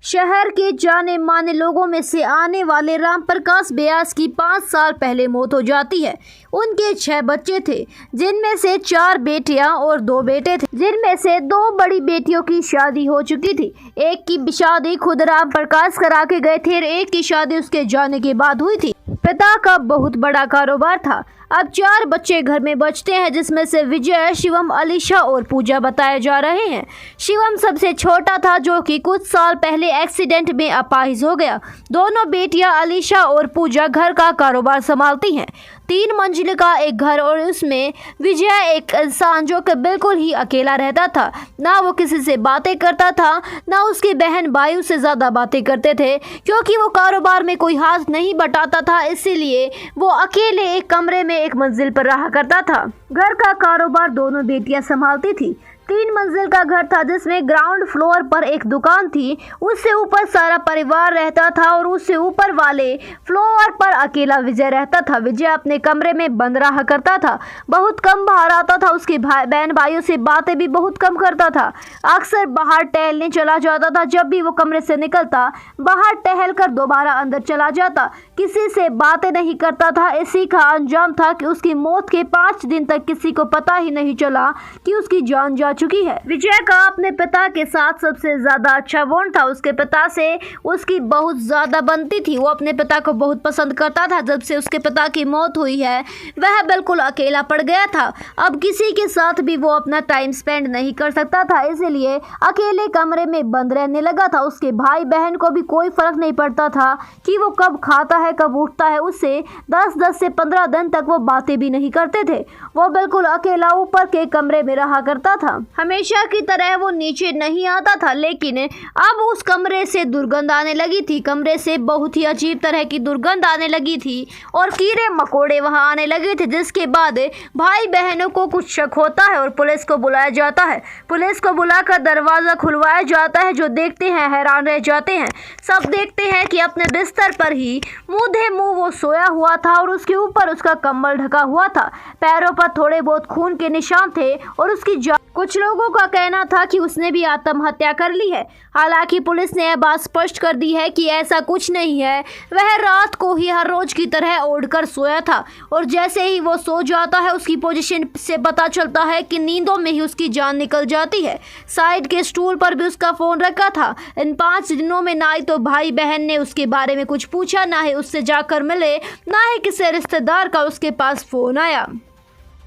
शहर के जाने माने लोगों में से आने वाले राम प्रकाश व्यास की 5 साल पहले मौत हो जाती है। उनके 6 बच्चे थे, जिनमें से 4 बेटियां और 2 बेटे थे, जिनमें से 2 बड़ी बेटियों की शादी हो चुकी थी। एक की शादी खुद राम प्रकाश करा के गए थे और एक की शादी उसके जाने के बाद हुई थी। पिता का बहुत बड़ा कारोबार था। अब 4 बच्चे घर में बचते हैं, जिसमें से विजय, शिवम, अलीशा और पूजा बताए जा रहे हैं। शिवम सबसे छोटा था, जो कि कुछ साल पहले एक्सीडेंट में अपाहिज हो गया। दोनों बेटियां अलीशा और पूजा घर का कारोबार संभालती हैं। 3 मंजिल का एक घर, और उसमें विजय एक इंसान जो कि बिल्कुल ही अकेला रहता था। ना वो किसी से बातें करता था, ना उसकी बहन भाई उससे ज़्यादा बातें करते थे, क्योंकि वो कारोबार में कोई हाथ नहीं बटाता था। इसीलिए वो अकेले एक कमरे में एक मंजिल पर रहा करता था। घर का कारोबार दोनों बेटियां संभालती थी। 3 मंजिल का घर था, जिसमें ग्राउंड फ्लोर पर एक दुकान थी। उससे ऊपर सारा परिवार रहता था और उससे ऊपर वाले फ्लोर पर अकेला विजय रहता था। विजय अपने कमरे में बंद रहा करता था, बहुत कम बाहर आता था। उसके बहन भाइयों से बातें भी बहुत कम करता था। अक्सर बाहर टहलने चला जाता था। जब भी वो कमरे से निकलता, बाहर टहल कर दोबारा अंदर चला जाता। किसी से बातें नहीं करता था। इसी का अंजाम था कि उसकी मौत के 5 दिन तक किसी को पता ही नहीं चला कि उसकी जान जा चुकी है। विजय का अपने पिता के साथ सबसे ज्यादा अच्छा बॉन्ड था। उसके पिता से उसकी बहुत ज्यादा बनती थी। वो अपने पिता को बहुत पसंद करता था। जब से उसके पिता की मौत हुई है, वह बिल्कुल अकेला पड़ गया था। अब किसी के साथ भी वो अपना टाइम स्पेंड नहीं कर सकता था, इसीलिए अकेले कमरे में बंद रहने लगा था। उसके भाई बहन को भी कोई फर्क नहीं पड़ता था कि वो कब खाता है, कब उठता है। उससे 10 से 15 दिन तक वो बातें भी नहीं करते थे। वो बिल्कुल अकेला ऊपर के कमरे में रहा करता था। हमेशा की तरह वो नीचे नहीं आता था, लेकिन अब उस कमरे से दुर्गंध आने लगी थी। कमरे से बहुत ही अजीब तरह की दुर्गंध आने लगी थी और कीड़े मकोड़े वहां आने लगे थे, जिसके बाद भाई बहनों को कुछ शक होता है और पुलिस को बुलाया जाता है। पुलिस को बुलाकर दरवाजा खुलवाया जाता है। जो देखते हैं हैरान रह जाते हैं। सब देखते हैं कि अपने बिस्तर पर ही मुंह वो सोया हुआ था और उसके ऊपर उसका कंबल ढका हुआ था। पैरों पर थोड़े बहुत खून के निशान थे और उसकी कुछ लोगों का कहना था कि उसने भी आत्महत्या कर ली है। हालांकि पुलिस ने यह बात स्पष्ट कर दी है कि ऐसा कुछ नहीं है। वह रात को ही हर रोज की तरह ओढ़कर सोया था और जैसे ही वो सो जाता है, उसकी पोजीशन से पता चलता है कि नींदों में ही उसकी जान निकल जाती है। साइड के स्टूल पर भी उसका फोन रखा था। इन 5 दिनों में ना ही तो भाई बहन ने उसके बारे में कुछ पूछा, ना ही उससे जाकर मिले, ना ही किसी रिश्तेदार का उसके पास फोन आया।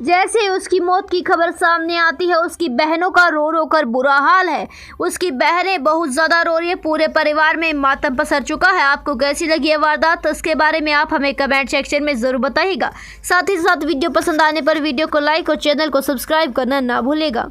जैसे उसकी मौत की खबर सामने आती है, उसकी बहनों का रो रो कर बुरा हाल है। उसकी बहनें बहुत ज़्यादा रो रही है। पूरे परिवार में मातम पसर चुका है। आपको कैसी लगी है वारदात, तो इसके बारे में आप हमें कमेंट सेक्शन में ज़रूर बताइएगा। साथ ही साथ वीडियो पसंद आने पर वीडियो को लाइक और चैनल को सब्सक्राइब करना ना भूलेगा।